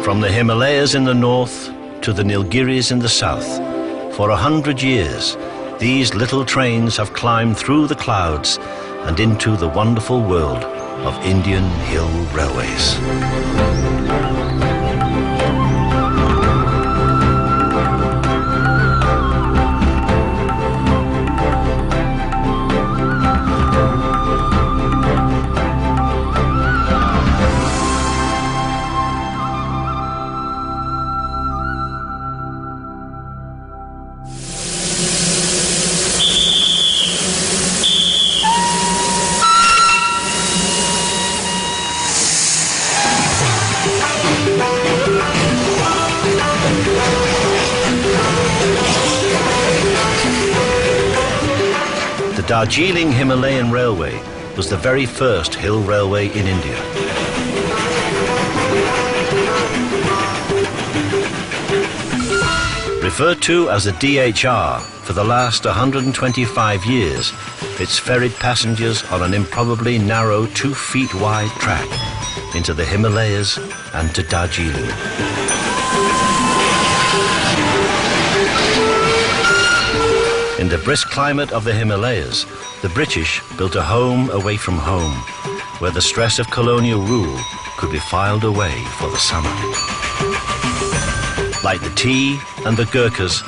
From the Himalayas in the north to the Nilgiris in the south, for 100 years, these little trains have climbed through the clouds and into the wonderful world of Indian hill railways. The Darjeeling Himalayan Railway was the very first hill railway in India. Referred to as the DHR for the last 125 years, it's ferried passengers on an improbably narrow 2 feet wide track into the Himalayas and to Darjeeling. In the brisk climate of the Himalayas, the British built a home away from home, where the stress of colonial rule could be filed away for the summer. Like the tea and the Gurkhas,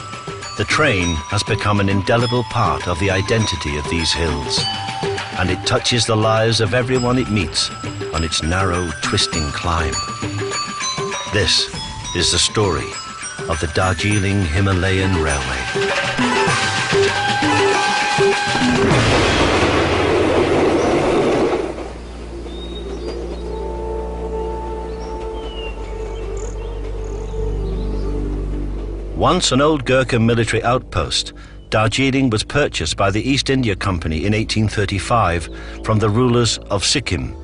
the train has become an indelible part of the identity of these hills, and it touches the lives of everyone it meets on its narrow, twisting climb. This is the story of the Darjeeling Himalayan Railway. Once an old Gurkha military outpost, Darjeeling was purchased by the East India Company in 1835 from the rulers of Sikkim,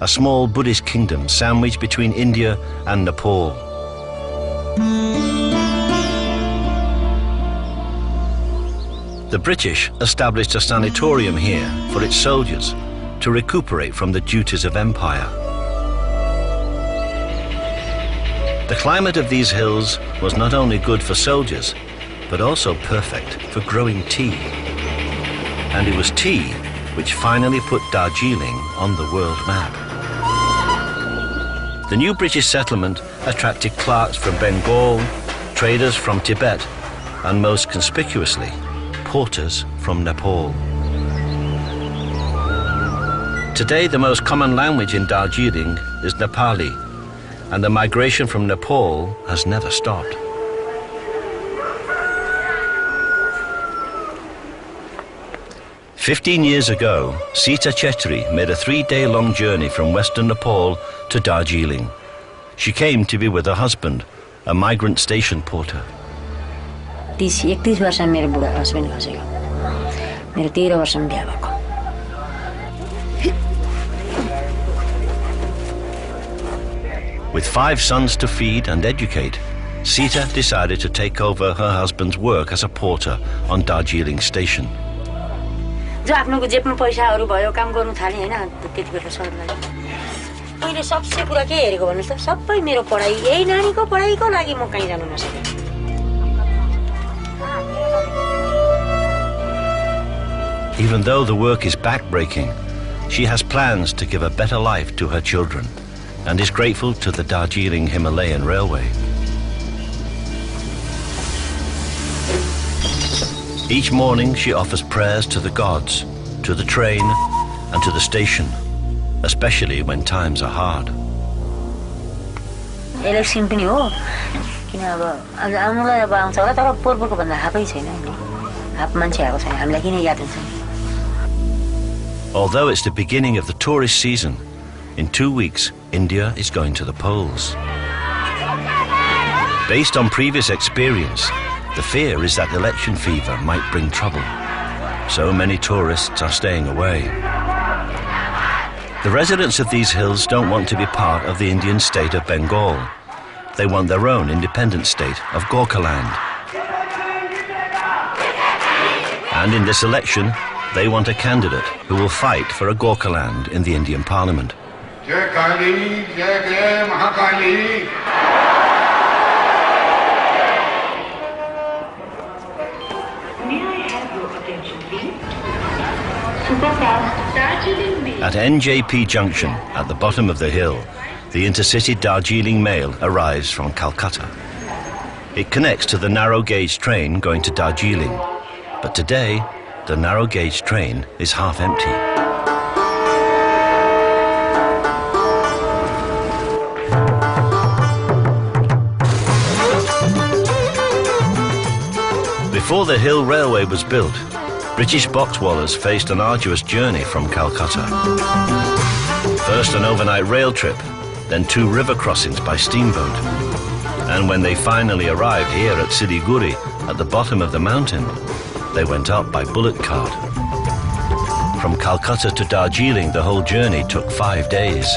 a small Buddhist kingdom sandwiched between India and Nepal. The British established a sanatorium here for its soldiers to recuperate from the duties of empire. The climate of these hills was not only good for soldiers, but also perfect for growing tea. And it was tea which finally put Darjeeling on the world map. The new British settlement attracted clerks from Bengal, traders from Tibet, and most conspicuously, porters from Nepal. Today, the most common language in Darjeeling is Nepali, and the migration from Nepal has never stopped. "15 years ago, Sita Chetri made a 3-day-long journey from western Nepal to Darjeeling. She came to be with her husband, a migrant station porter. 30-31 वर्ष मेरो बुढा husband खसेको मेरो 13 वर्षमा बिहा भएको With 5 sons to feed and educate, Sita decided to take over her husband's work as a porter on Darjeeling station. जो आफ्नोको जेबमा पैसाहरु भयो काम गर्नु थाले हैन त्यतिबेला सरलाई मैले सबसे कुरा के हेरेको भन्नुस् त सबै मेरो पढाइ यही नानीको पढाइको लागि म कहीं जानु नसके Even though the work is backbreaking, she has plans to give a better life to her children and is grateful to the Darjeeling Himalayan Railway. Each morning she offers prayers to the gods, to the train and to the station, especially when times are hard. Election पनि हो किन अब आउनुलाई अब आउँछ होला तर पोहोरको भन्दा हापै छैन नि हाप मान्छे आएको छैन हामीलाई किन याद हुन्छ Although it's the beginning of the tourist season, in 2 weeks India is going to the polls. Based on previous experience, the fear is that election fever might bring trouble. So many tourists are staying away. The residents of these hills don't want to be part of the Indian state of Bengal. They want their own independent state of Gorkhaland. And in this election, they want a candidate who will fight for a Gorkhaland in the Indian Parliament. Jai Kali, Jai Jai Mahakali. At NJP Junction, at the bottom of the hill, the intercity Darjeeling Mail arrives from Calcutta. It connects to the narrow gauge train going to Darjeeling, but today the narrow gauge train is half empty. Before the Hill Railway was built, British boxwallers faced an arduous journey from Calcutta. First an overnight rail trip, then 2 river crossings by steamboat. And when they finally arrived here at Siliguri, at the bottom of the mountain, they went up by bullock cart. From Calcutta to Darjeeling, the whole journey took 5 days.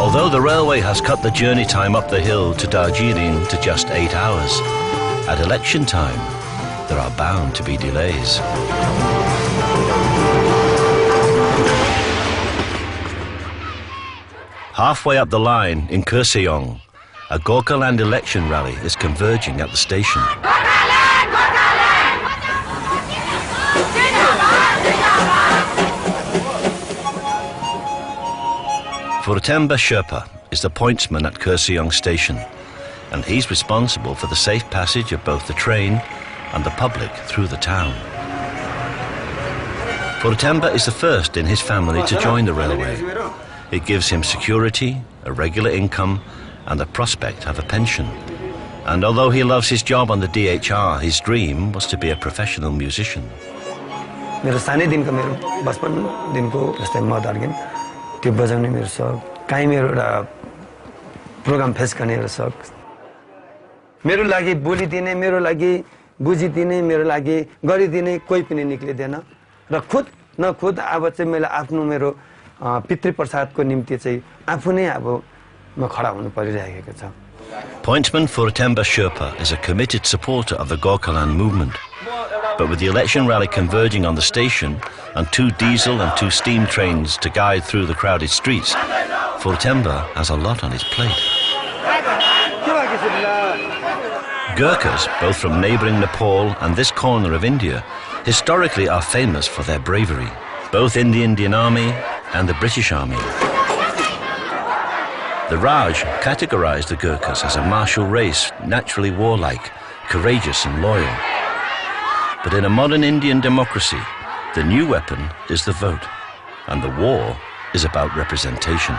Although the railway has cut the journey time up the hill to Darjeeling to just 8 hours, at election time, there are bound to be delays. Halfway up the line in Kurseong, a Gorkhaland election rally is converging at the station. Furtemba Sherpa is the pointsman at Kurseong station, and he's responsible for the safe passage of both the train and the public through the town. Furtemba is the first in his family to join the railway. It gives him security, a regular income, and the prospect of a pension. And although he loves his job on the DHR, his dream was to be a professional musician. मेरो सानै दिनको मेरो 55 दिनको जस्तै म दार्जिलिङ त्यो बजाउने मेरो शौक काहीँ मेरो एउटा प्रोग्राम फेस गर्ने एउटा शौक मेरो लागि बोलिदिने मेरो लागि बुझिदिने मेरो लागि गरिदिने कोही पनि निक्लिदैन र खुद न खुद अब चाहिँ मैले आफ्नो मेरो पितृ प्रसादको निम्ति चाहिँ आफू नै अब म खडा हुनु परिरहेको छ. Pointsman Furtemba Sherpa is a committed supporter of the Gorkhaland movement. But with the election rally converging on the station and 2 diesel and 2 steam trains to guide through the crowded streets, Furtemba has a lot on his plate. Gurkhas, both from neighbouring Nepal and this corner of India, historically are famous for their bravery, both in the Indian Army and the British Army. The Raj categorized the Gurkhas as a martial race, naturally warlike, courageous and loyal. But in a modern Indian democracy, the new weapon is the vote, and the war is about representation.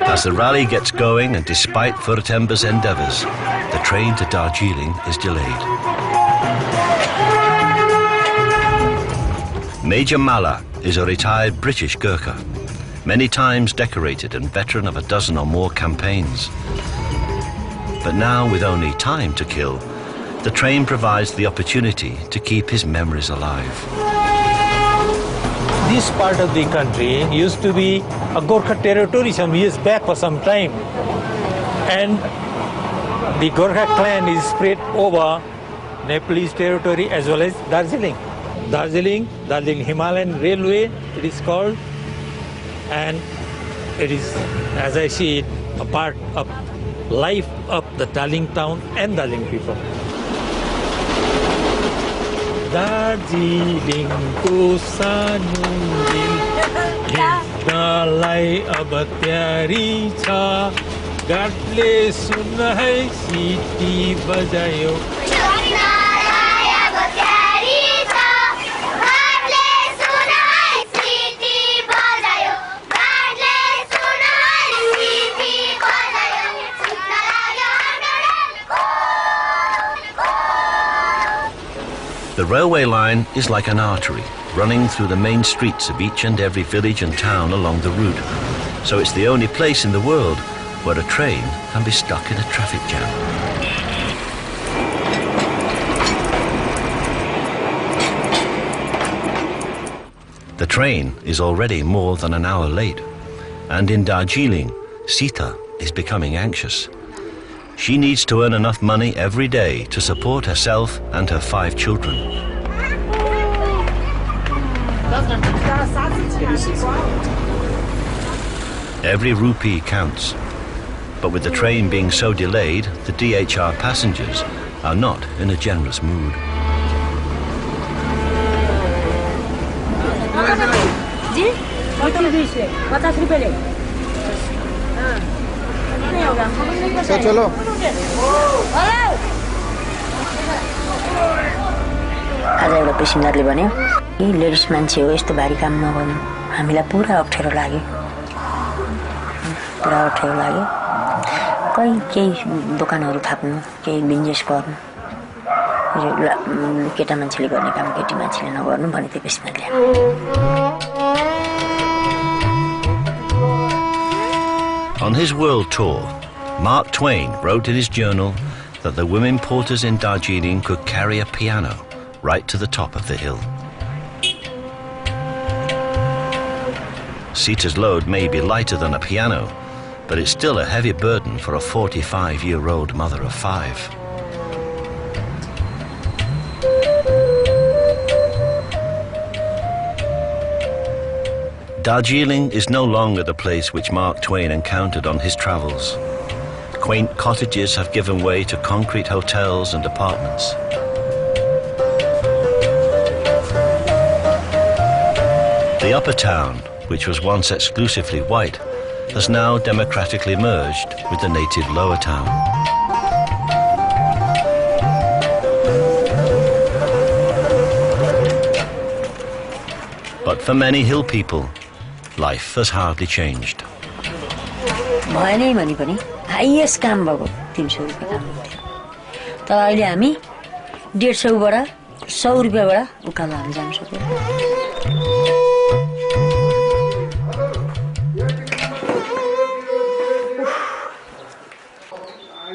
As the rally gets going, and despite Furtemba's endeavours, the train to Darjeeling is delayed. Major Malla is a retired British Gurkha, many times decorated and veteran of a dozen or more campaigns. But now, with only time to kill, the train provides the opportunity to keep his memories alive. This part of the country used to be a Gorkha territory some years back for some time. And the Gorkha clan is spread over Nepalese territory as well as Darjeeling. Darjeeling Himalayan Railway, it is called. And it is, as I see it, a part of life of the Darjeeling town and Darjeeling people. Darjeeling ko sanu dil हिर्दलाई अब तयारी छ गाडले सुन है city बजायो The railway line is like an artery running through the main streets of each and every village and town along the route. So it's the only place in the world where a train can be stuck in a traffic jam. The train is already more than an hour late, and in Darjeeling, Sita is becoming anxious. She needs to earn enough money every day to support herself and her 5 children. Every rupee counts. But with the train being so delayed, the DHR passengers are not in a generous mood. आज एउटा पेसेन्जरले भन्यो ladies मान्छे हो यस्तो भारी काम नगर्नु हामीलाई पुरा अप्ठ्यारो लाग्यो केही दोकानहरू थाप्नु केही बिजनेस गर्नु केटा मान्छेले गर्ने काम केटी मान्छेले नगर्नु भने त्यो पेसेन्जरले On his world tour, Mark Twain wrote in his journal that the women porters in Darjeeling could carry a piano right to the top of the hill. Sita's load may be lighter than a piano, but it's still a heavy burden for a 45-year-old mother of 5. Darjeeling is no longer the place which Mark Twain encountered on his travels. Quaint cottages have given way to concrete hotels and apartments. The upper town, which was once exclusively white, has now democratically merged with the native lower town. But for many hill people, life has hardly changed. भएनै भने पनि highest काम भएको 300 रुपैयाँ काम गर्थ्यो तर अहिले हामी 150 बाट 100 रुपैयाँबाट उकालो हामी जान सक्छौँ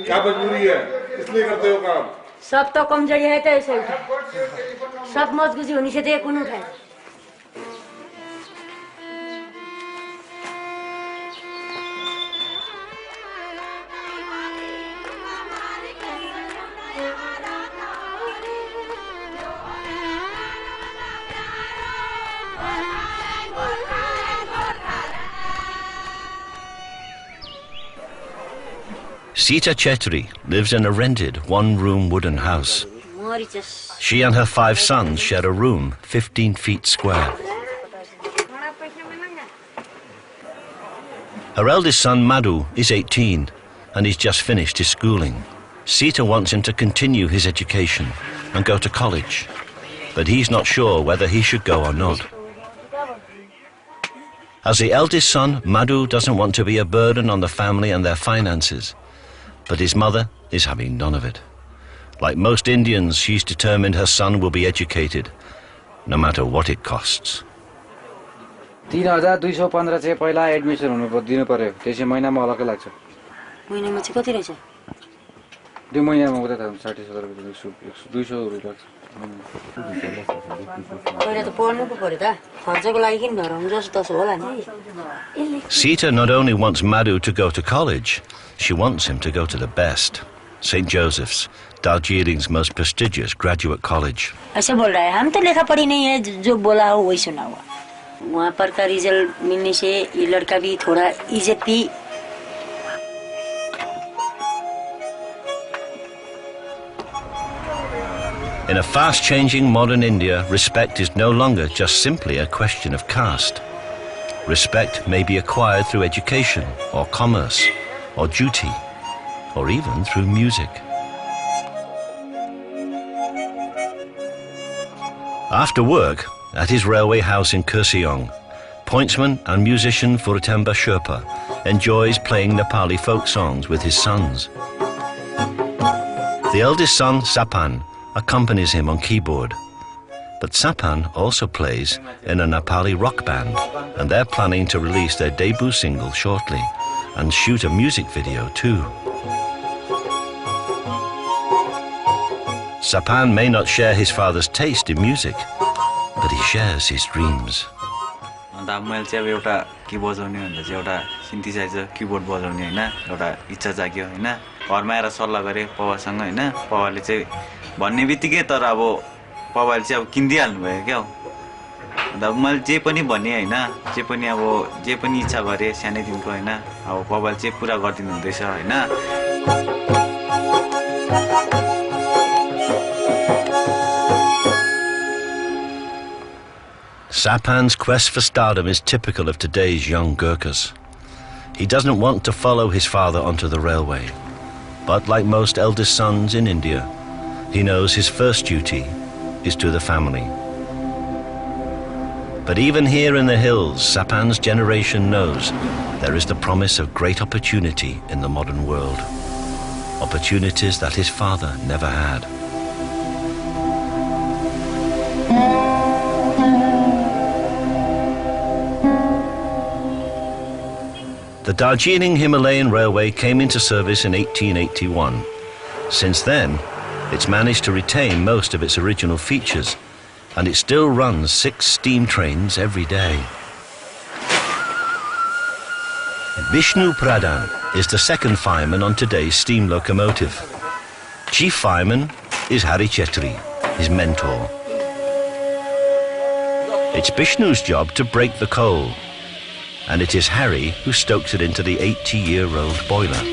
क्या मजबूरी है इसलिए करते हो काम सब तो कमजोरी है तो ऐसे उठा सब मजबूरी होने से तो एक उठाए Sita Chetri lives in a rented one-room wooden house. She and her 5 sons share a room 15 feet square. Her eldest son Madhu is 18 and he's just finished his schooling. Sita wants him to continue his education and go to college, but he's not sure whether he should go or not. As the eldest son, Madhu doesn't want to be a burden on the family and their finances. But his mother is having none of it. Like most Indians, she's determined her son will be educated, no matter what it costs. 3215 चाहिँ पहिला admission हुनु दिनु पर्यो त्यसै महिनामा अलग्गै लाग्छ महिनामा चाहिँ कति रहेछ 2 महिनामा उता त 60,000 रुपैयाँ 200 रुपैयाँ पहिला त पढ्नु पो पर्यो त खर्चको लागि किन भराउनु जस्तो तसो होला नि Sita not only wants Madhu to go to college, she wants him to go to the best, St. Joseph's, Darjeeling's most prestigious graduate college. ऐसे बोल रहा है हम तो लेखा पढ़ी नहीं है जो बोला हो वही सुना हुआ वहाँ पर का रिजल्ट मिलने से ये लड़का भी थोड़ा इज्जत भी In a fast-changing modern India, respect is no longer just simply a question of caste. Respect may be acquired through education or commerce or duty or even through music. After work, at his railway house in Kurseong, pointsman and musician Furtemba Sherpa enjoys playing Nepali folk songs with his sons. The eldest son, Sapan, accompanies him on keyboard. But Sapan also plays in a Nepali rock band, and they're planning to release their debut single shortly and shoot a music video too. Sapan may not share his father's taste in music, but he shares his dreams. मैले चाहिँ एउटा की बजाउने भन्दा चाहिँ एउटा synthesiser keyboard बजाउने हैन एउटा इच्छा जाग्यो हैन घरमा आएर सल्लाह गरे पवासँग हैन पवाले चाहिँ भन्ने बित्तिकै तर अब पवाले चाहिँ अब किन्दिहाल्नु भयो के हो अब मैले जे पनि भने हैन जे पनि अब जे पनि इच्छा गरे सानैदिनको हैन अब बाबाले चाहिँ पुरा गर्दिनु हुँदैछ हैन Sapan's quest for stardom is typical of today's young Gurkhas. He doesn't want to follow his father onto the railway, but like most eldest sons in India, he knows his first duty is to the family. But even here in the hills, Sapan's generation knows there is the promise of great opportunity in the modern world. Opportunities that his father never had. The Darjeeling Himalayan Railway came into service in 1881. Since then, it's managed to retain most of its original features, and it still runs 6 steam trains every day. Vishnu Pradhan is the second fireman on today's steam locomotive. Chief fireman is Hari Chetri, his mentor. It's Vishnu's job to break the coal, and it is Harry who stokes it into the 80-year-old boiler.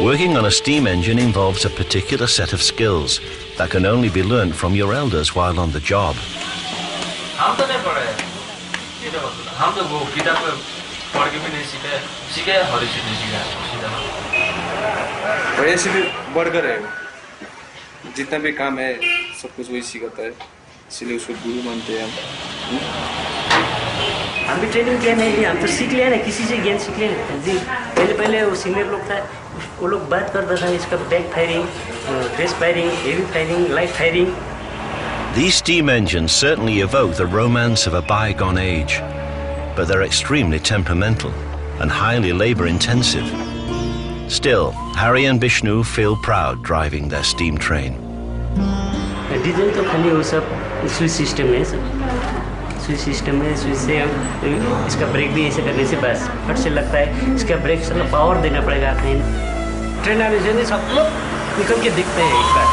Working on a steam engine involves a particular set of skills that can only be learnt from your elders while on the job. जितना भी काम है सब कुछ वही सिखाता है इसलिए उसको गुरु मानते हैं हम भी ट्रेनिंग किया नहीं हम तो सीख लिया ना किसी से ज्ञान सीख लिया जी पहले वो सीनियर लोग था वो लोग बात करता था इसका back firing face firing heavy firing light firing. These steam engines certainly evoke the romance of a bygone age, but they're extremely temperamental and highly labor-intensive. Still, Harry and Vishnu feel proud driving their steam train. Diesel तो खाली वो सब switch system है switch system है switch से इसका break भी ऐसे करने से बस फट से लगता है इसका ब्रेक से पावर देना पड़ेगा कहीं ट्रेन आने से सब लोग निकल के दिखते हैं एक बार.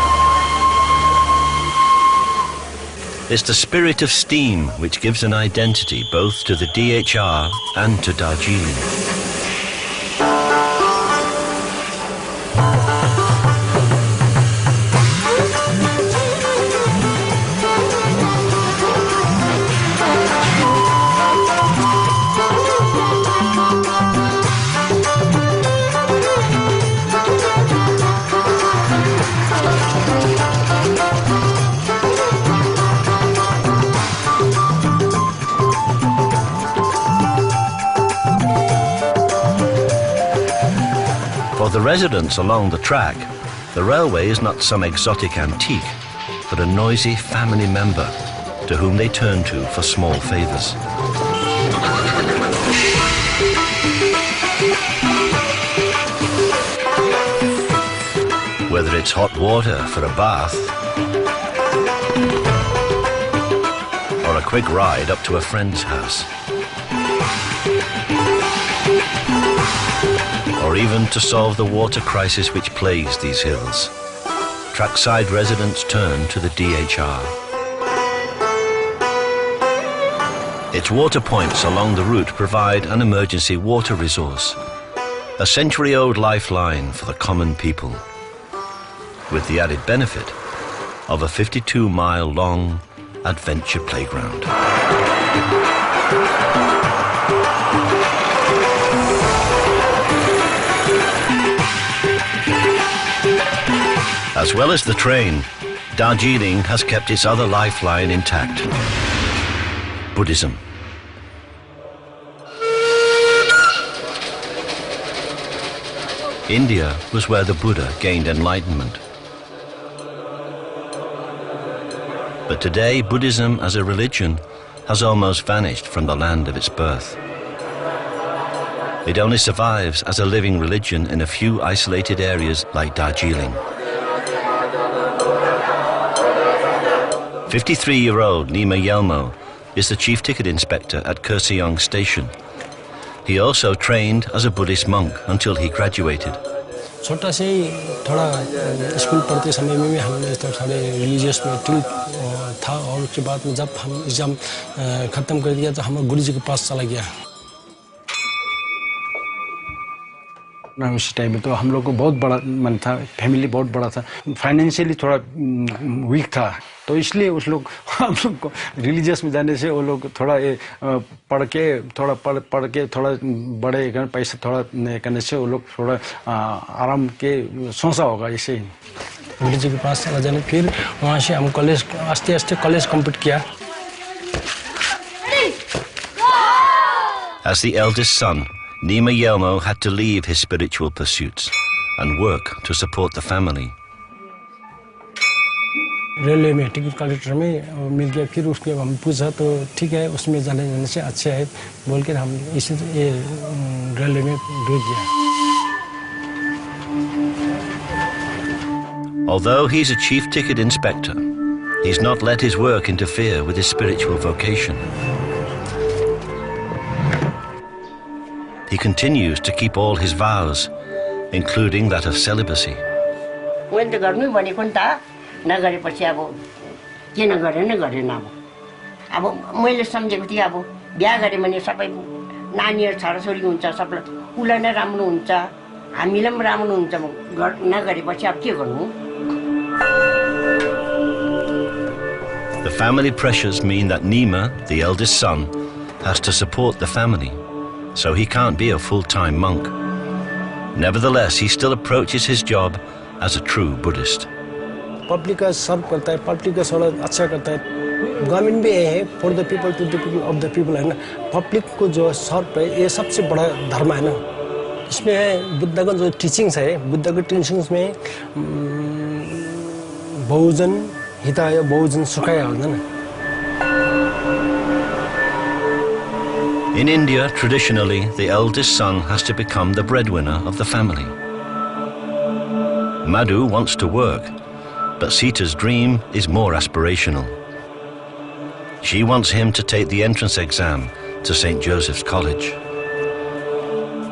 It's the spirit of steam which gives an identity both to the DHR and to Darjeeling. For the residents along the track, the railway is not some exotic antique, but a noisy family member to whom they turn to for small favors. Whether it's hot water for a bath, or a quick ride up to a friend's house, or even to solve the water crisis which plagues these hills, trackside residents turn to the DHR. Its water points along the route provide an emergency water resource, a century-old lifeline for the common people, with the added benefit of a 52-mile-long adventure playground. As well as the train, Darjeeling has kept its other lifeline intact: Buddhism. India was where the Buddha gained enlightenment. But today, Buddhism as a religion has almost vanished from the land of its birth. It only survives as a living religion in a few isolated areas like Darjeeling. 53-year-old Nima Yelmo is the chief ticket inspector at Kurseong station. He also trained as a Buddhist monk until he graduated. छोटा से ही थोड़ा school पढ़ते समय में भी हमने तो थोड़े रिलीजियस में टिल था और उसके बाद में जब हम एग्ज़ाम ख़त्म कर दिया तो हम गुरु जी के पास चला गया। उस टाइम में तो हम लोग को बहुत बड़ा मन था, फैमिली बहुत बड़ा था, फाइनेंशियली थोड़ा वीक था, तो इसलिए उस लोग हम लोग को रिलीजियस में जाने से वो लोग थोड़ा पढ़ के थोड़ा बड़े पैसा थोड़ा करने से वो लोग थोड़ा आराम के सोचा होगा ऐसे ही। गुरु जी के पास चला जाने, फिर वहाँ से हम कॉलेज आस्ते आस्ते कॉलेज कंप्लीट किया। As the eldest son, Nima Yelmo had to leave his spiritual pursuits and work to support the family. Railway में टिकट कलेक्टर में मिल गया, फिर उसके हम पूछा तो ठीक है उसमें जाने से अच्छा है बोल कर हम इसी रेलवे में ढूंढ गया। Although he's a chief ticket inspector, he's not let his work interfere with his spiritual vocation. He continues to keep all his vows, including that of celibacy. मैले त गर्नु भनेको नि त, नगरेपछि अब किन गरेन अब मैले सम्झेको थिएँ अब बिहा गरे भने सबै नानीहरु छोराछोरी हुन्छ, सबलाई उलाई नै राम्रो हुन्छ, हामीलाई पनि राम्रो हुन्छ, नगरेपछि अब के गर्नु। The family pressures mean that Nima, the eldest son, has to support the family, so he can't be a full-time monk. Nevertheless, he still approaches his job as a true Buddhist. Public का सर्व करता है, public का थोड़ा अच्छा करता है, government भी है for the people to the people of the people है ना, पब्लिक को जो सर्व है ये सबसे बड़ा धर्म है ना। इसमें है बुद्ध का जो टीचिंग्स है, बुद्ध के टीचिंग्स में बहुजन हिताय बहुजन सुखाय होता है ना। In India, traditionally, the eldest son has to become the breadwinner of the family. Madhu wants to work, but Sita's dream is more aspirational. She wants him to take the entrance exam to St. Joseph's College.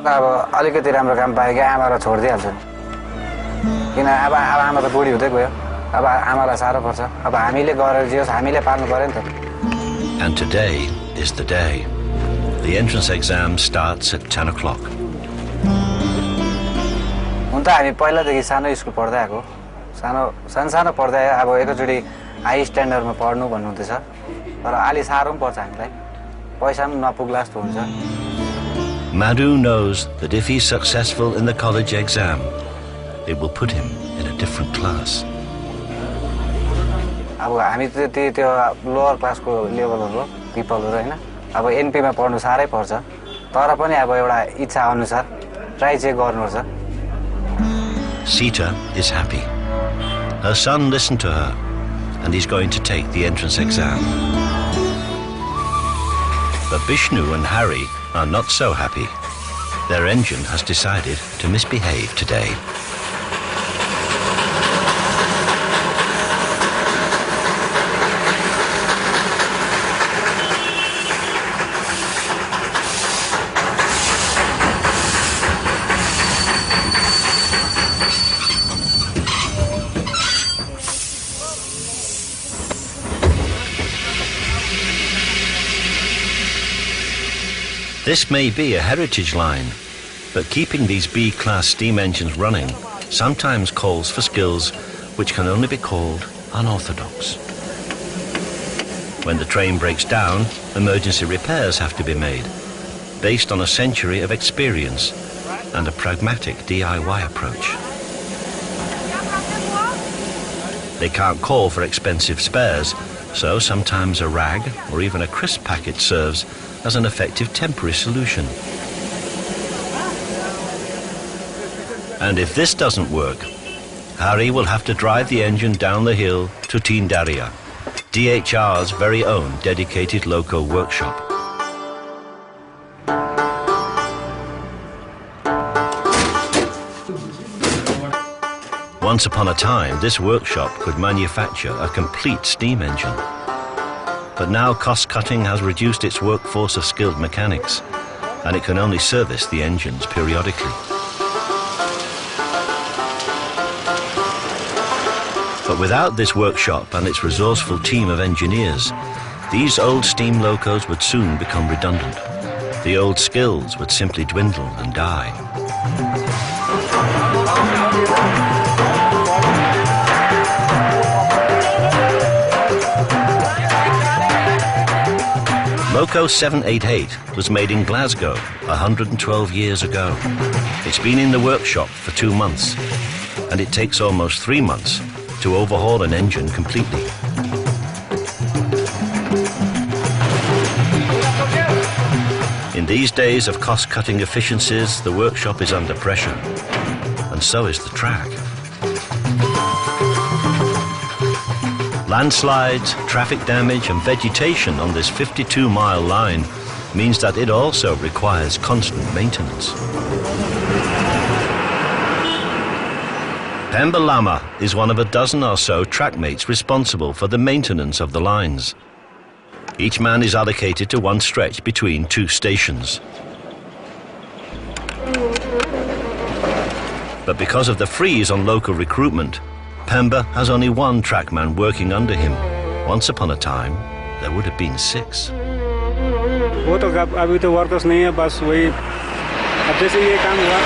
अब अलिकति राम्रो काम पाएँ आमालाई छोड्दिहाल्छु किन अब आमा त बुढी हुँदै गयो, अब आमालाई साह्रो पर्छ, अब हामीले गरेर जियोस्, हामीले पाल्नु पर्यो नि त। And today is the day. The entrance exam starts at 10 o'clock. हुन त हामी पहिलादेखि सानो स्कुल पढ्दै आएको, सानो पढ्दै अब एकैचोटि हाई स्ट्यान्डर्डमा पढ्नु भन्नुहुँदैछ, तर अलि साह्रो पनि पर्छ हामीलाई, पैसा पनि नपुग्ला जस्तो हुन्छ। Madhu knows that if he's successful in the college exam, it will put him in a different class. अब हामी त्यो लोअर क्लासको लेभलहरु पिपलहरु हैन, अब एनपीमा पढ्नु साह्रै पर्छ, तर पनि अब एउटा इच्छा अनुसार ट्राई चाहिँ गर्नुपर्छ। Sita is happy. Her son listened to her, and he's going to take the entrance exam. But Vishnu and Hari are not so happy. Their engine has decided to misbehave today. This may be a heritage line, but keeping these B-class steam engines running sometimes calls for skills which can only be called unorthodox. When the train breaks down, emergency repairs have to be made, based on a century of experience and a pragmatic DIY approach. They can't call for expensive spares, so sometimes a rag or even a crisp packet serves as an effective temporary solution. And if this doesn't work, Hari will have to drive the engine down the hill to Teendaria, DHR's very own dedicated loco workshop. Once upon a time, this workshop could manufacture a complete steam engine. But now cost-cutting has reduced its workforce of skilled mechanics, and it can only service the engines periodically. But without this workshop and its resourceful team of engineers, these old steam locos would soon become redundant. The old skills would simply dwindle and die. Loco 788 was made in Glasgow 112 years ago. It's been in the workshop for 2 months, and it takes almost 3 months to overhaul an engine completely. In these days of cost-cutting efficiencies, the workshop is under pressure, and so is the track. Landslides, traffic damage and vegetation on this 52-mile line means that it also requires constant maintenance. Pemba Lama is one of a dozen or so trackmates responsible for the maintenance of the lines. Each man is allocated to one stretch between 2 stations. But because of the freeze on local recruitment, Pemba has only one trackman working under him. Once upon a time, there would have been 6. वो तो अभी तो workers नहीं है, बस वही अब जैसे ये काम हुआ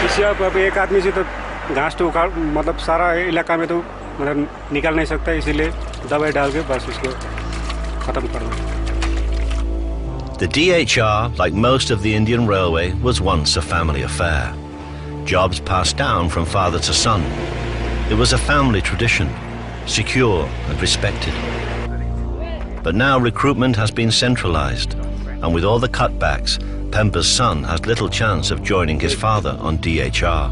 इससे अब एक आदमी से तो घास तो उखाड़ मतलब सारा इलाका में तो मतलब निकाल नहीं सकता, इसीलिए दवाई डाल के बस उसको खत्म करना. The DHR, like most of the Indian Railway, was once a family affair. Jobs passed down from father to son. It was a family tradition, secure and respected. But now recruitment has been centralized, and with all the cutbacks, Pemba's son has little chance of joining his father on DHR.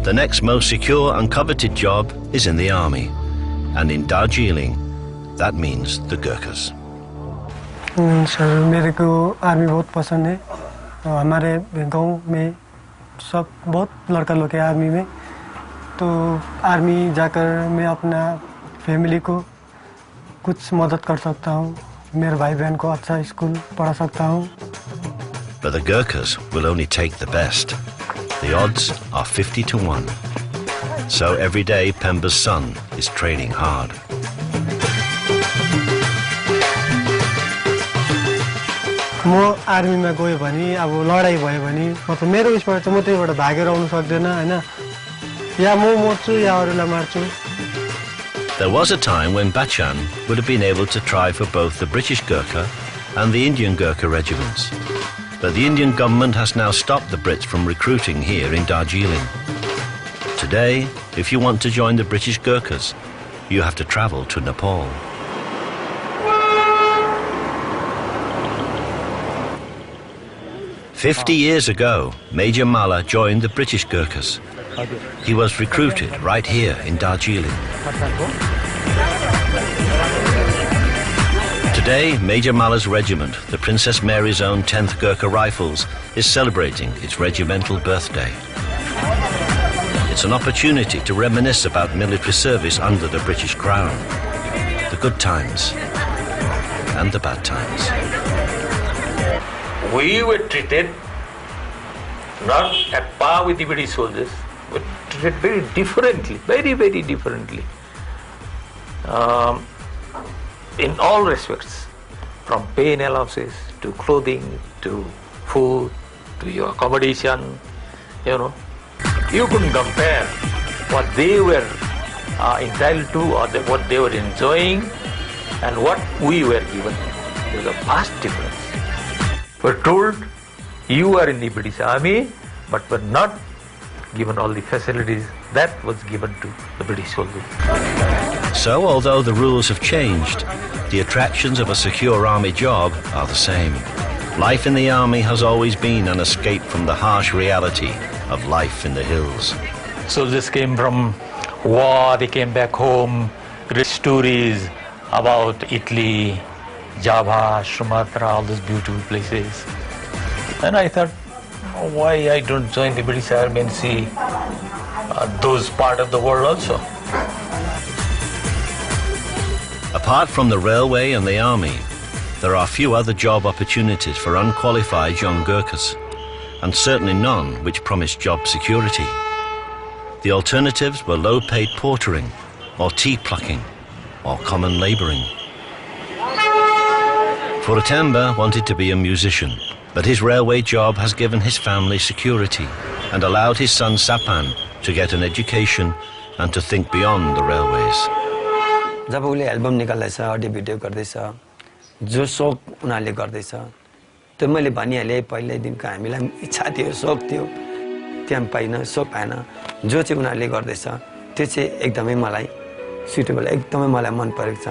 The next most secure and coveted job is in the army, and in Darjeeling, that means the Gurkhas. Sir मेरे को army बहुत पसंद है. हमारे गांव में सब बहुत लड़का लोग हैं आर्मी में, तो आर्मी जाकर मैं अपना फैमिली को कुछ मदद कर सकता हूँ, मेरे भाई बहन को अच्छा स्कूल पढ़ा सकता हूँ. But the Gurkhas will only take the best. The odds are 50 to 1. So every day Pemba's son is training hard. म आर्मीमा गयो भने अब लडाई भयो भने मतलब मेरो उसबाट चाहिँ म त्यहीबाट भागेर आउनु सक्दैन हैन, या म मर्छु या अरूलाई मार्छु. There was a time when Bachan would have been able to try for both the British Gurkha and the Indian Gurkha regiments. But the Indian government has now stopped the Brits from recruiting here in Darjeeling. Today, if you want to join the British Gurkhas, you have to travel to Nepal. "50 years ago, Major Malla joined the British Gurkhas. He was recruited right here in Darjeeling. Today, Major Malla's regiment, the Princess Mary's own 10th Gurkha Rifles, is celebrating its regimental birthday. It's an opportunity to reminisce about military service under the British Crown, the good times and the bad times. We were treated not at par with the British soldiers, but treated very differently, very, very differently. In all respects, from pay and allowances to clothing to food to your accommodation, you know. You couldn't compare what they were entitled to or what they were enjoying and what we were given. There's a vast difference. We're told you are in the British Army, but were not given all the facilities that was given to the British soldiers. So, although the rules have changed, the attractions of a secure army job are the same. Life in the army has always been an escape from the harsh reality of life in the hills. Soldiers came from war, they came back home, read stories about Italy, Java, Sumatra, all those beautiful places. And I thought, why I don't join the British Army and see those part of the world also. Apart from the railway and the army, there are few other job opportunities for unqualified young Gurkhas, and certainly none which promise job security. The alternatives were low-paid portering, or tea plucking, or common labouring. Furtemba wanted to be a musician, but his railway job has given his family security and allowed his son Sapan to get an education and to think beyond the railways. जब उले album निकाल्दैछ audio video गर्दैछ जो शौक उनीहरूले गर्दैछ त्यो मैले भनिहालेँ पहिल्यैदेखिको हामीलाई इच्छा थियो शौक थियो त्यहाँ पाइन शौक पाएन जो चाहिँ उनीहरूले गर्दैछ त्यो चाहिँ एकदमै मलाई सुटेबल एकदमै मलाई मन परेको छ.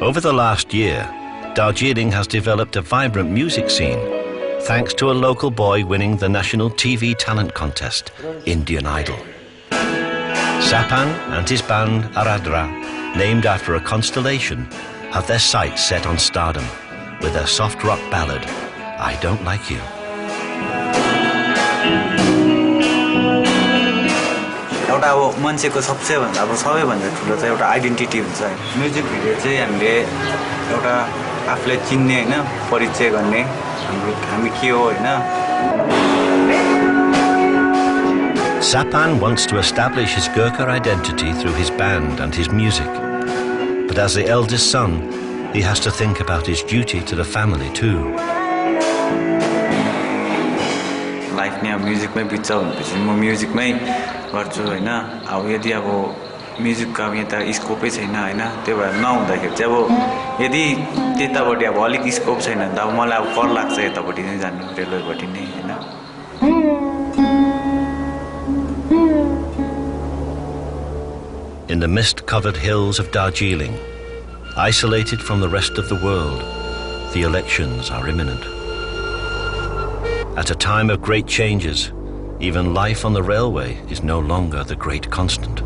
Over the last year, Darjeeling has developed a vibrant music scene thanks to a local boy winning the national TV talent contest, Indian Idol. Sapan and his band Aradra, named after a constellation, have their sights set on stardom with their soft rock ballad, I Don't Like You. एउटा अब मान्छेको सबैभन्दा ठुलो चाहिँ एउटा identity हुन्छ. Music video चाहिँ हामीले एउटा आफूलाई चिन्ने हैन परिचय गर्ने हामी के हो हैन. Sapan wants to establish his Gurkha identity through his band and his music. But as the eldest son, he has to think about his duty to the family too. Life नै अब म्युजिकमै बित्छ भनेपछि म म्युजिकमै गर्छु हैन. अब यदि अब म्युजिकको अब यहाँ त स्कोपै छैन हैन. त्यो भएर नहुँदाखेरि चाहिँ अब यदि त्यतापट्टि अब अलिक स्कोप छैन भने त अब मलाई अब कर लाग्छ यतापट्टि नै जानु रेलवेपट्टि नै हैन. In the mist-covered hills of Darjeeling, isolated from the rest of the world, the elections are imminent. At a time of great changes, even life on the railway is no longer the great constant.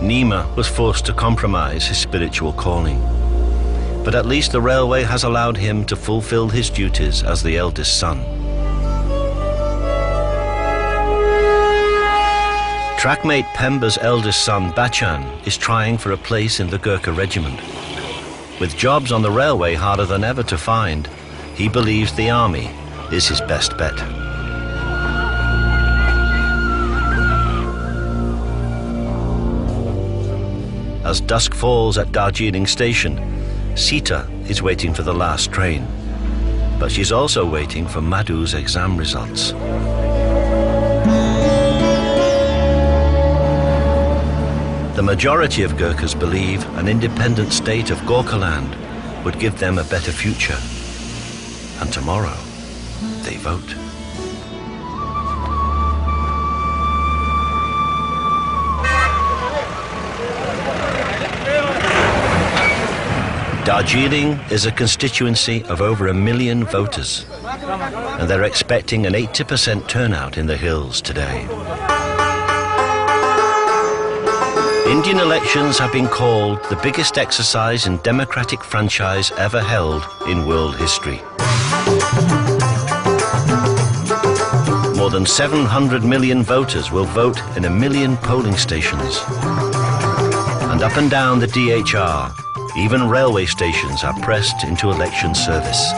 Nima was forced to compromise his spiritual calling. But at least the railway has allowed him to fulfill his duties as the eldest son. Trackmate Pemba's eldest son, Bachan, is trying for a place in the Gurkha regiment. With jobs on the railway harder than ever to find, he believes the army is his best bet. As dusk falls at Darjeeling station, Sita is waiting for the last train, but she's also waiting for Madhu's exam results. The majority of Gurkhas believe an independent state of Gorkhaland would give them a better future. And tomorrow, they vote. Darjeeling is a constituency of over 1 million voters, and they're expecting an 80% turnout in the hills today. Indian elections have been called the biggest exercise in democratic franchise ever held in world history. More than 700 million voters will vote in 1 million polling stations. And up and down the DHR, even railway stations are pressed into election service.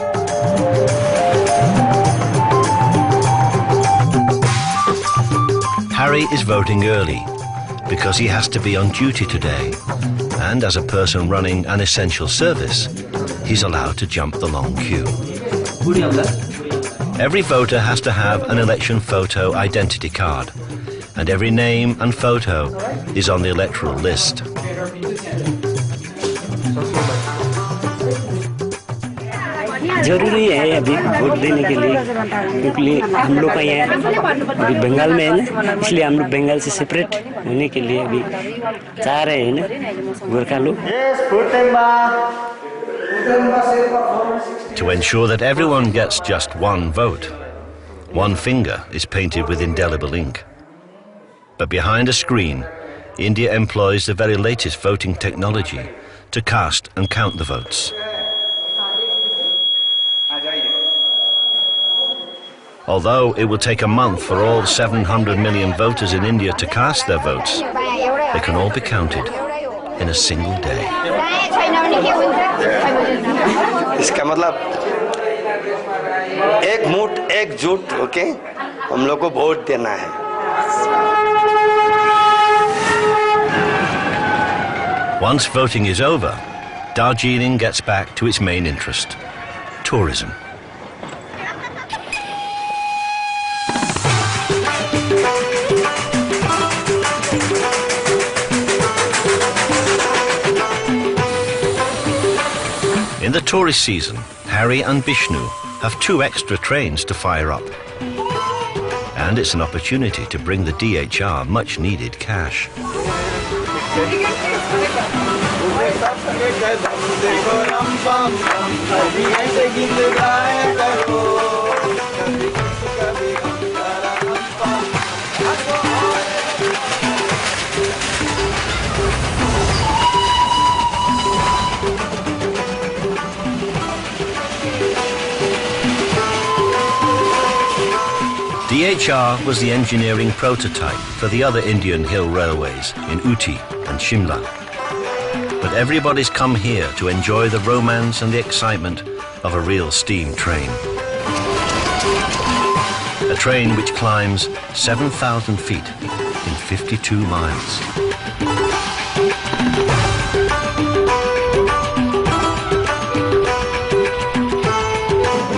Harry is voting early because he has to be on duty today, and as a person running an essential service, he's allowed to jump the long queue. Every voter has to have an election photo identity card, and every name and photo is on the electoral list. जरूरी है अभी vote देने के लिए, क्योंकि हम लोग का यहाँ अभी बंगाल में है ना, इसलिए हम लोग बंगाल से सेपरेट होने के लिए अभी चाह रहे हैं ना गोरखा लोग. To ensure that everyone gets just one vote, one finger is painted with indelible ink. But behind a screen, India employs the very latest voting technology to cast and count the votes. Although it will take a month for all 700 million voters in India to cast their votes, they can all be counted in a single day. इसका मतलब एक मुठ एकजुट होके हम लोग को vote देना है. Once voting is over, Darjeeling gets back to its main interest, tourism. In the tourist season, Harry and Vishnu have 2 extra trains to fire up. And it's an opportunity to bring the DHR much needed cash. DHR was the engineering prototype for the other Indian hill railways in Ooty and Shimla. But everybody's come here to enjoy the romance and the excitement of a real steam train. A train which climbs 7,000 feet in 52 miles.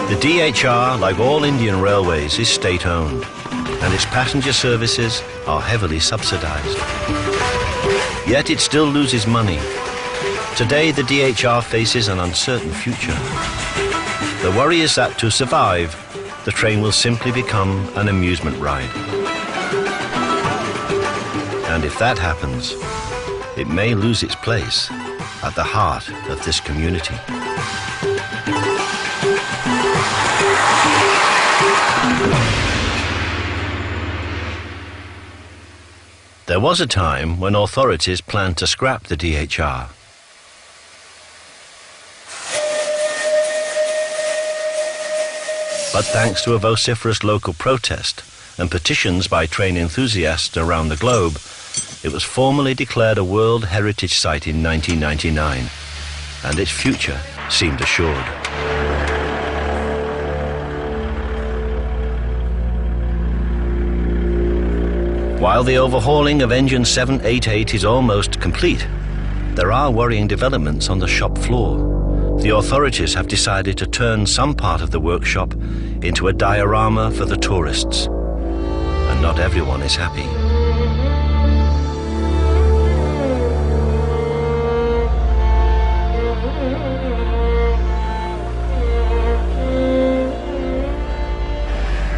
The DHR, like all Indian railways, is state-owned, and its passenger services are heavily subsidized. Yet it still loses money. Today, the DHR faces an uncertain future. The worry is that to survive, the train will simply become an amusement ride. And if that happens, it may lose its place at the heart of this community. There was a time when authorities planned to scrap the DHR. But thanks to a vociferous local protest and petitions by train enthusiasts around the globe, it was formally declared a World Heritage Site in 1999, and its future seemed assured. While the overhauling of engine 788 is almost complete, there are worrying developments on the shop floor. The authorities have decided to turn some part of the workshop into a diorama for the tourists, and not everyone is happy.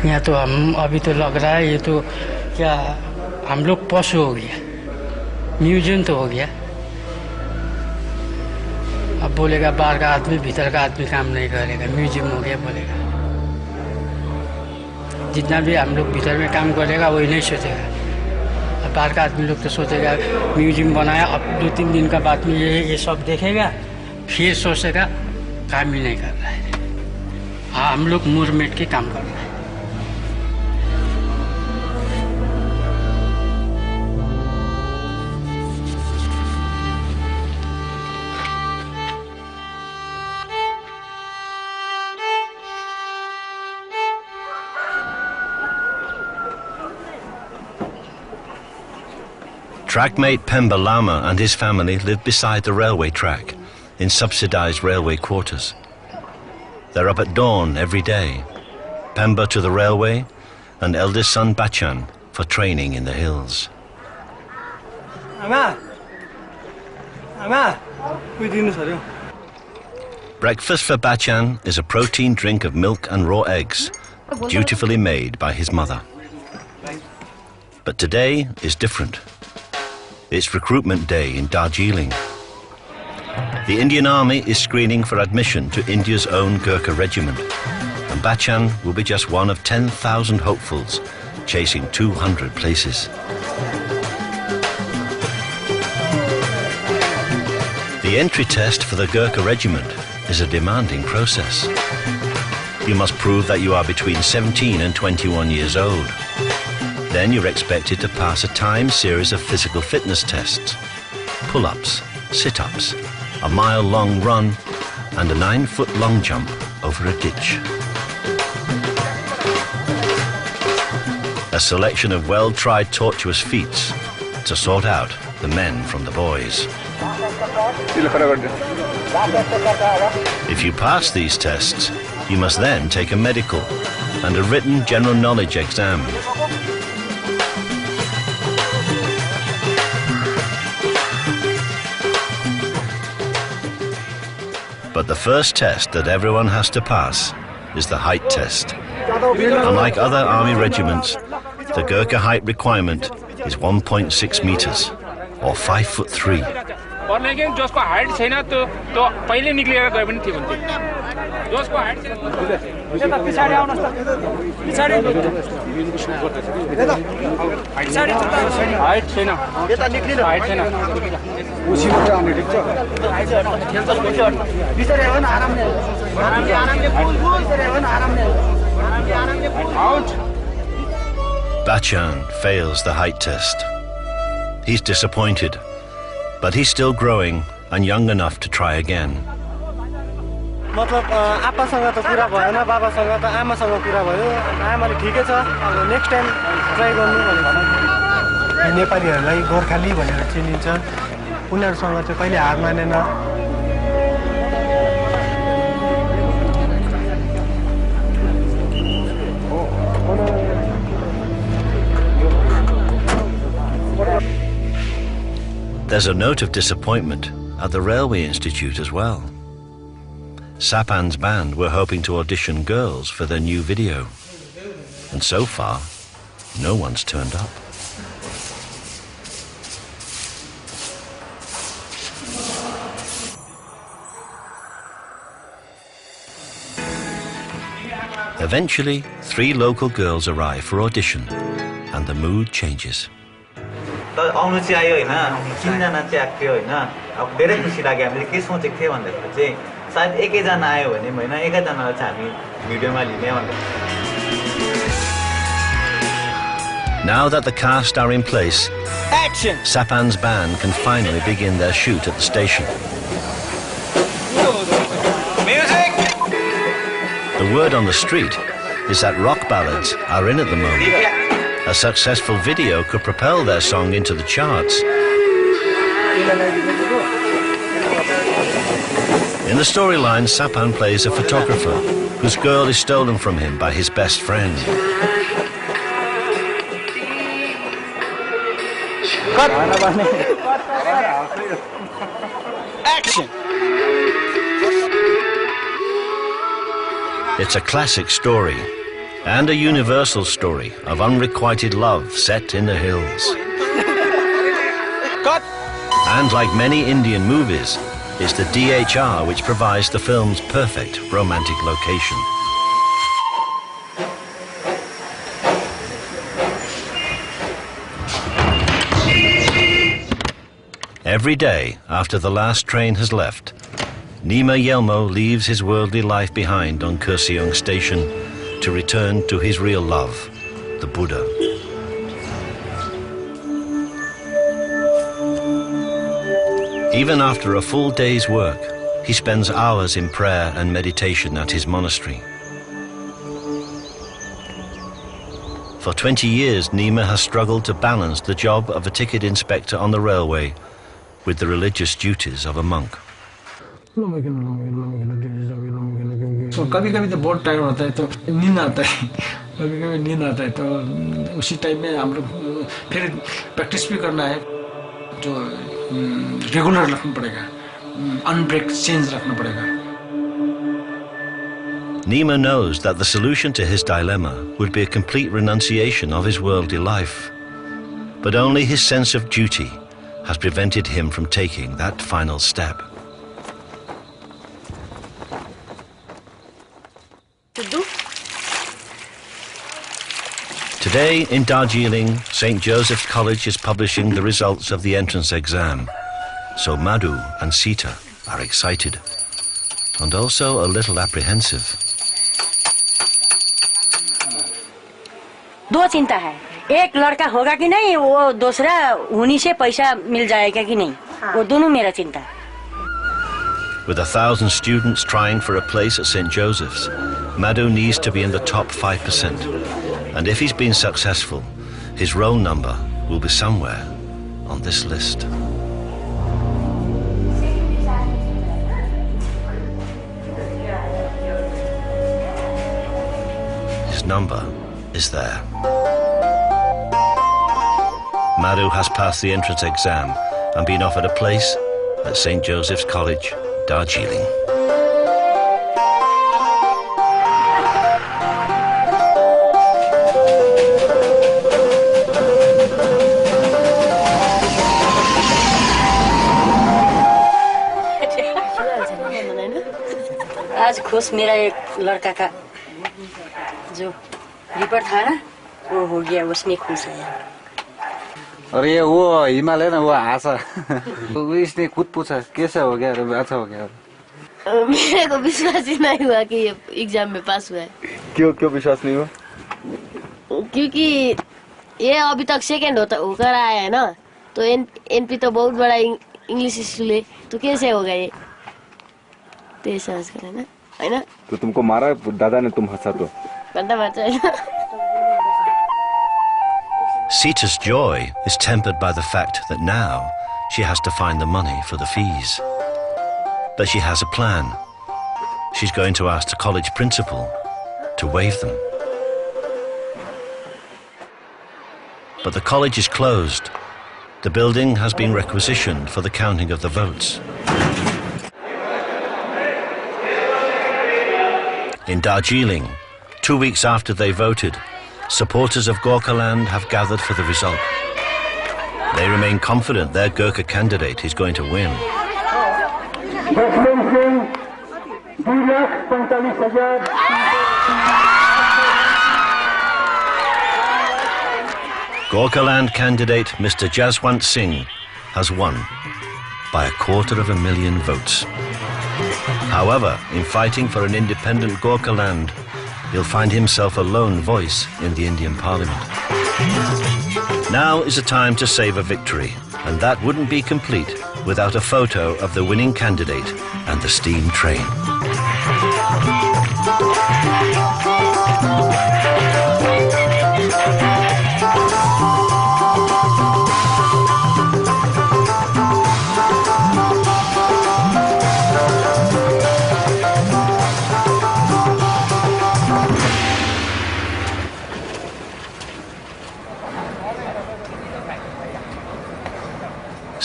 यहाँ तो हम अभी तो लग रहा है ये तो क्या हम लोग पशु हो गया, म्यूजियम तो हो गया. अब बोलेगा बाहर का आदमी भीतर का आदमी काम नहीं करेगा, म्यूजियम हो गया बोलेगा. जितना भी हम लोग भीतर में काम करेगा वही नहीं सोचेगा. अब बाहर का आदमी लोग तो सोचेगा म्यूजियम बनाया, अब 2-3 दिन का बाद में ये सब देखेगा, फिर सोचेगा काम ही नहीं कर रहा है. हाँ, हम लोग मुँह मेट के काम कर रहे हैं. Trackmate Pemba Lama and his family live beside the railway track in subsidized railway quarters. They're up at dawn every day, Pemba to the railway and eldest son Bachan for training in the hills. Breakfast for Bachan is a protein drink of milk and raw eggs, dutifully made by his mother. But today is different. It's recruitment day in Darjeeling. The Indian Army is screening for admission to India's own Gurkha regiment, and Bachan will be just one of 10,000 hopefuls chasing 200 places. The entry test for the Gurkha regiment is a demanding process. You must prove that you are between 17 and 21 years old. Then you're expected to pass a timed series of physical fitness tests, pull-ups sit-ups, a mile-long run, and a 9-foot-long jump over a ditch. A selection of well-tried tortuous feats to sort out the men from the boys. If you pass these tests, you must then take a medical and a written general knowledge exam. But the first test that everyone has to pass is the height test. Unlike other army regiments, the Gurkha height requirement is 1.6 meters, or 5'3". जसको height छैन त्यो पहिले निक्लिएर गए पनि थियो भन्थे जसको height छैन यता पिछाडी आउनुस् त पिछाडी हाइट छैन यता निक्लिनु हाइट छैन उसीबाट आउने ठीक छ पिछाडी आउन आरामले आरामले फुल पिछाडी आउन आरामले out. Bachchan fails the height test. He's disappointed, but he's still growing and young enough to try again. मतलब आप्पासँग त कुरा भएन, बाबासँग त आमासँग कुरा भयो. आमाले ठिकै छ, अब नेक्स्ट टाइम ट्राई गर्नु भनेको. नेपालीहरूलाई गोर्खाली भनेर चिनिन्छ. उनीहरूसँग चाहिँ कहिले हार मानेन. There's a note of disappointment at the Railway Institute as well. Sapan's band were hoping to audition girls for their new video. And so far, no one's turned up. Eventually, 3 local girls arrive for audition, and the mood changes. आउनु चाहिँ आयो हैन 3 जना चाहिँ आएको थियो हैन अब धेरै खुसी लाग्यो हामीले के सोचेको थिए भन्दाखेरि चाहिँ सायद एकै जना आयो भने हैन एकै जनालाई चाहिँ हामी भिडियोमा लिने भनेर. Now that the cast are in place, action! Sapan's band can finally begin their shoot at the station. Music! The word on the street is that rock ballads are in at the moment. A successful video could propel their song into the charts. In the storyline, Sapan plays a photographer whose girl is stolen from him by his best friend. Cut! Action! It's a classic story, and a universal story of unrequited love set in the hills. Cut! And like many Indian movies, it's the DHR which provides the film's perfect romantic location. Every day after the last train has left, Nima Yelmo leaves his worldly life behind on Kurseong station to return to his real love, the Buddha. Even after a full day's work, he spends hours in prayer and meditation at his monastery. For 20 years, Nima has struggled to balance the job of a ticket inspector on the railway with the religious duties of a monk. तो कभी कभी तो बहुत time होता है तो नींद आता है कभी कभी नींद आता है तो उसी टाइम में हम लोग फिर प्रैक्टिस भी करना है जो रेगुलर रखना पड़ेगा अनब्रेक चेंज रखना पड़ेगा. Nima knows that the solution to his dilemma would be a complete renunciation of his worldly life, but only his sense of duty has prevented him from taking that final step. Today in Darjeeling, St. Joseph's College is publishing the results of the entrance exam. So Madhu and Sita are excited and also a little apprehensive. दो चिंता है, एक लड़का होगा कि नहीं, वो दूसरा उन्हीं से पैसा मिल जाएगा कि नहीं. वो दोनों मेरा चिंता। With 1,000 students trying for a place at St. Joseph's, Madhu needs to be in the top 5%. And if he's been successful, his roll number will be somewhere on this list. His number is there. Madhu has passed the entrance exam and been offered a place at St. Joseph's College, Darjeeling. आज खुश मेरा एक लड़का का जो report था ना वो हो गया, उसमें खुश है। अरे वो हिमालय ना वो आशा इसने खुद पूछा कैसे हो गया, अच्छा हो गया। मेरे को विश्वास ही नहीं हुआ कि ये एग्जाम में पास हुआ है। क्यों विश्वास नहीं हुआ? क्योंकि ये अभी तक सेकंड होकर आया है ना, तो एनपी तो बहुत बड़ा इंग्लिश स्कूल है, तो कैसे होगा ये, तो समझ कर है ना। तो तुमको मारा दादा ने, तुम हंसा तो गंदा बात है। Sita's joy is tempered by the fact that now she has to find the money for the fees. But she has a plan. She's going to ask the college principal to waive them. But the college is closed. The building has been requisitioned for the counting of the votes. In Darjeeling, 2 weeks after they voted, supporters of Gorkhaland have gathered for the result. They remain confident their Gurkha candidate is going to win. Gorkhaland candidate Mr. Jaswant Singh has won by 250,000 votes. However, in fighting for an independent Gorkhaland, he'll find himself a lone voice in the Indian Parliament. Now is a time to savour victory, and that wouldn't be complete without a photo of the winning candidate and the steam train.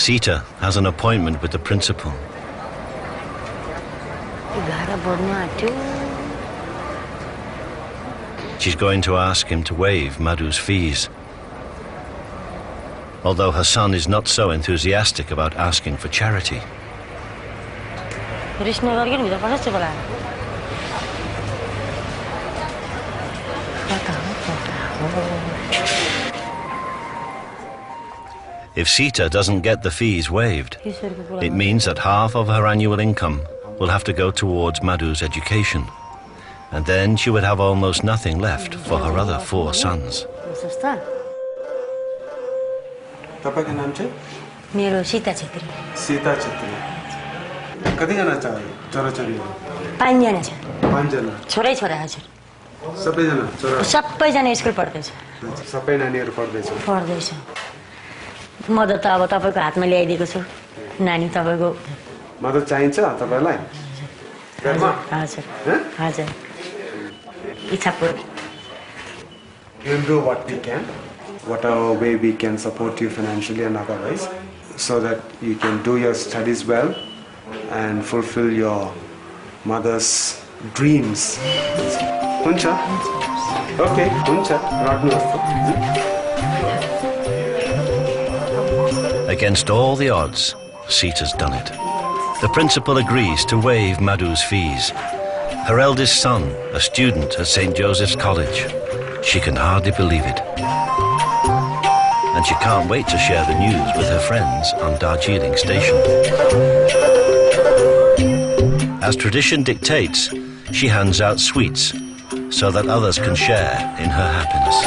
Sita has an appointment with the principal. She's going to ask him to waive Madhu's fees. Although her son is not so enthusiastic about asking for charity. If Sita doesn't get the fees waived, it means that half of her annual income will have to go towards Madhu's education. And then she would have almost nothing left for her other 4 sons. तपाईको नाम चाहिँ? मेरो सीता छेत्री। सीता छेत्री। कतिजना छोराछोरीहरू? 5 जना छ। 5 जना। छोरै छोरा हजुर। सबैजना छोरा? सबैजना स्कुल पढ्दैछ। सबै नानीहरू पढ्दैछ? पढ्दैछ। म त अब तपाईको हातमा ल्याइदिएको छु नानी तपाईको। मदत चाहिन्छ तपाईलाई? हजुर हजुर इच्छा पूर्ण। We'll do what we can, whatever way we can support you financially and otherwise, so that you can do your studies well and fulfill your mother's dreams. हुन्छ? Okay, हुन्छ। राख्नुहोस्। Against all the odds, Sita's done it. The principal agrees to waive Madhu's fees. Her eldest son, a student at St. Joseph's College. She can hardly believe it. And she can't wait to share the news with her friends on Darjeeling station. As tradition dictates, she hands out sweets so that others can share in her happiness.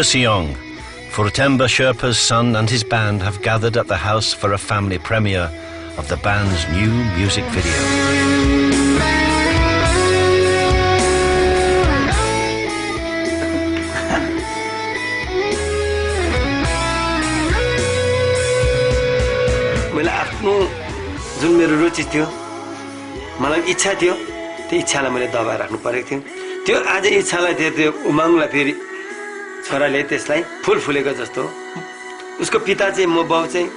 Kurseong, Furtemba Sherpa's son and his band have gathered at the house for a family premiere of the band's new music video. मैले आफ्नो जुन मेरो रुचि थियो मलाई इच्छा थियो त्यो इच्छालाई मैले दबाएर राख्नु परेको थियो त्यो आज इच्छालाई त्यो उमङ्गलाई फेरि छोराले त्यसलाई फुल फुलेको जस्तो उसको पिता चाहिँ म बाउ चाहिँ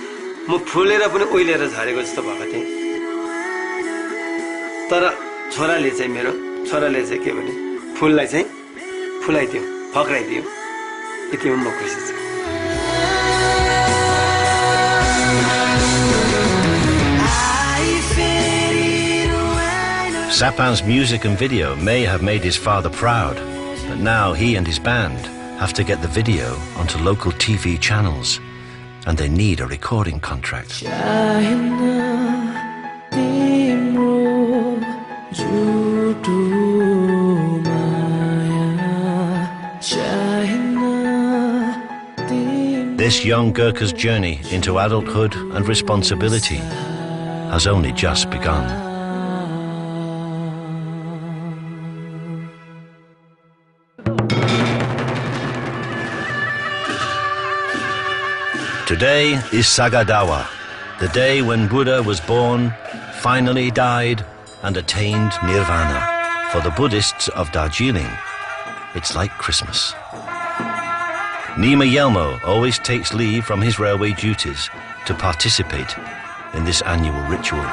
म फुलेर पनि ओइलेर झरेको जस्तो भएको थिएँ तर छोराले चाहिँ के भने फुललाई चाहिँ फुलाइदियो फक्राइदियो यतिमा म खुसी छु Sapan's music and video may have made his father proud, but now he and his band have to get the video onto local TV channels, and they need a recording contract. This young Gurkha's journey into adulthood and responsibility has only just begun. Today is Sagadawa, the day when Buddha was born, finally died, and attained Nirvana. For the Buddhists of Darjeeling, it's like Christmas. Nima Yelmo always takes leave from his railway duties to participate in this annual ritual.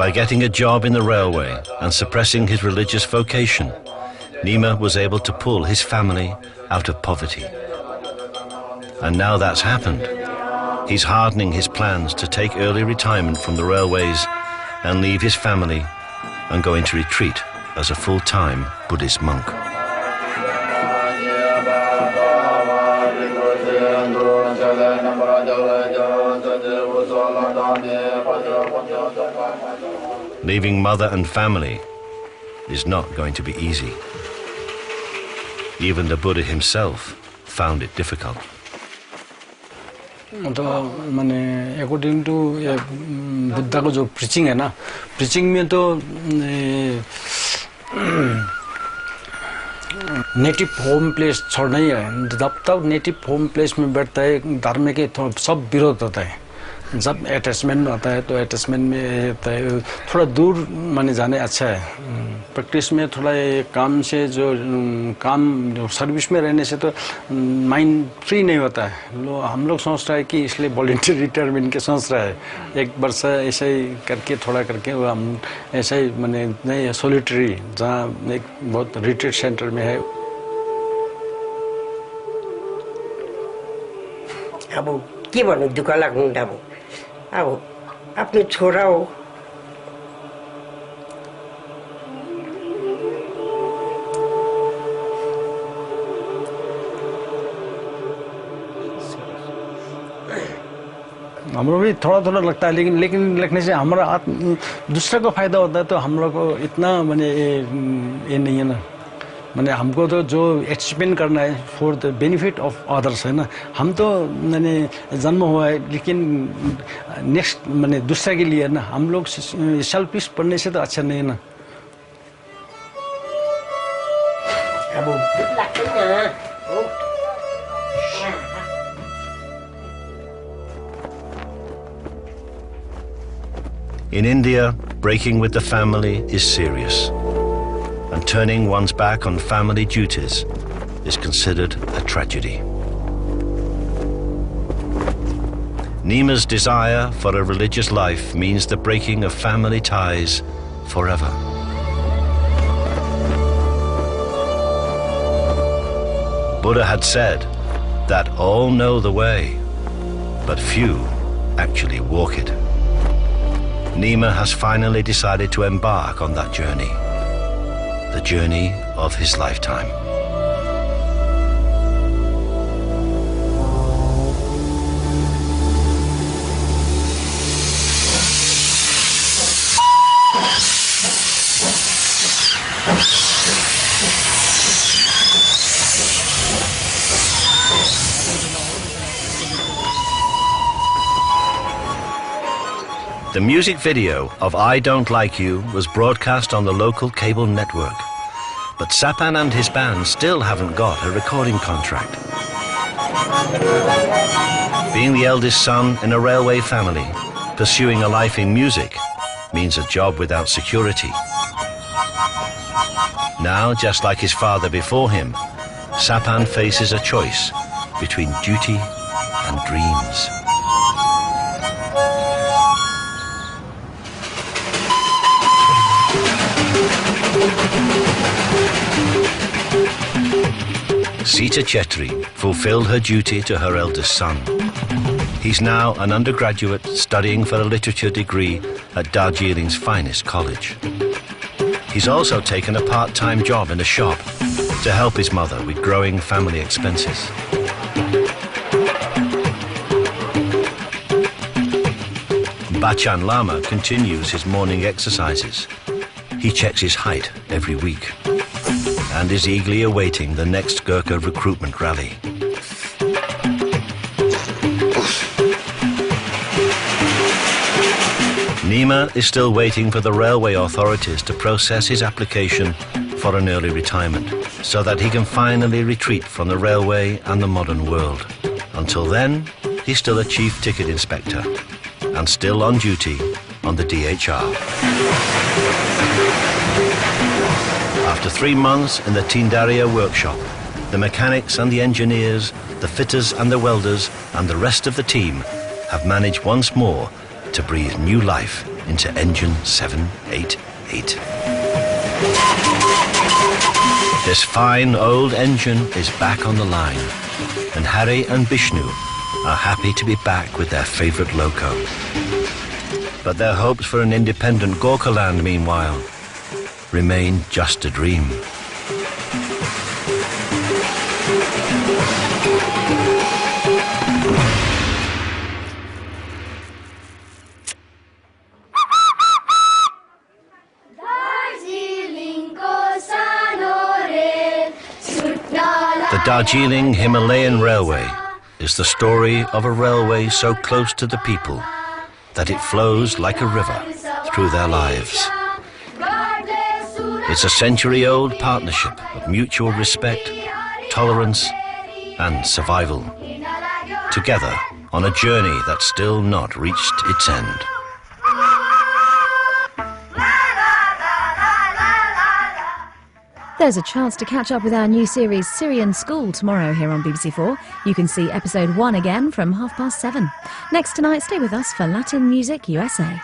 By getting a job in the railway and suppressing his religious vocation, Nima was able to pull his family out of poverty. And now that's happened, he's hardening his plans to take early retirement from the railways and leave his family and go into retreat as a full-time Buddhist monk. Leaving mother and family is not going to be easy. Even the Buddha himself found it difficult. According to Buddha को जो preaching है ना, preaching में तो native home place छोड़ना ही है. जब तक native home place में बैठता है, धर्म के सब विरोध होता है. जब अटैचमेंट आता है तो अटैचमेंट में होता है थोड़ा दूर माने जाने अच्छा है प्रैक्टिस में थोड़ा ये काम से जो सर्विस में रहने से तो माइंड फ्री नहीं होता है हम लोग सोच रहा है कि इसलिए वॉलंटियर रिटायरमेंट के सोच रहा है एक वर्ष ऐसे ही करके थोड़ा करके वो हम ऐसे ही माने नहीं सोलिटरी जहाँ एक बहुत रिट्रीट सेंटर में है अब के भन्नु दुःख लाग्नु अब आफ्नो छोरा हो हमरो भी थोड़ा थोड़ा लगता है लेकिन लिखने से हमारा दूसरे को फायदा होता है तो हम लोग को इतना माने ये नहीं है ना माने हमको तो जो अचीवमेंट करना है for the benefit of others है ना हम तो मैंने जन्म हुआ है लेकिन नेक्स्ट माने दूसरे के लिए ना हम लोग सेल्फिश पढ़ने से तो अच्छा नहीं है ना In India, breaking with the family is serious, and turning one's back on family duties is considered a tragedy. Nima's desire for a religious life means the breaking of family ties forever. Buddha had said that all know the way, but few actually walk it. Nima has finally decided to embark on that journey, the journey of his lifetime. The music video of I Don't Like You was broadcast on the local cable network, but Sapan and his band still haven't got a recording contract. Being the eldest son in a railway family, pursuing a life in music means a job without security. Now, just like his father before him, Sapan faces a choice between duty and dreams. Sita Chetri fulfilled her duty to her eldest son. He's now an undergraduate studying for a literature degree at Darjeeling's finest college. He's also taken a part-time job in a shop to help his mother with growing family expenses. Bachan Lama continues his morning exercises. He checks his height every week and is eagerly awaiting the next Gurkha recruitment rally. Nima is still waiting for the railway authorities to process his application for an early retirement so that he can finally retreat from the railway and the modern world. Until then, he's still a chief ticket inspector and still on duty on the DHR. After 3 months in the Tindaria workshop, the mechanics and the engineers, the fitters and the welders and the rest of the team have managed once more to breathe new life into engine 788. This fine old engine is back on the line, and Harry and Bishnu are happy to be back with their favourite loco. But their hopes for an independent Gorkha land, meanwhile, remain just a dream. The Darjeeling Himalayan Railway is the story of a railway so close to the people that it flows like a river through their lives. It's a century-old partnership of mutual respect, tolerance, and survival, together on a journey that's still not reached its end. There's a chance to catch up with our new series Syrian School tomorrow here on BBC4. You can see episode 1 again from 7:30. Next tonight, stay with us for Latin Music USA.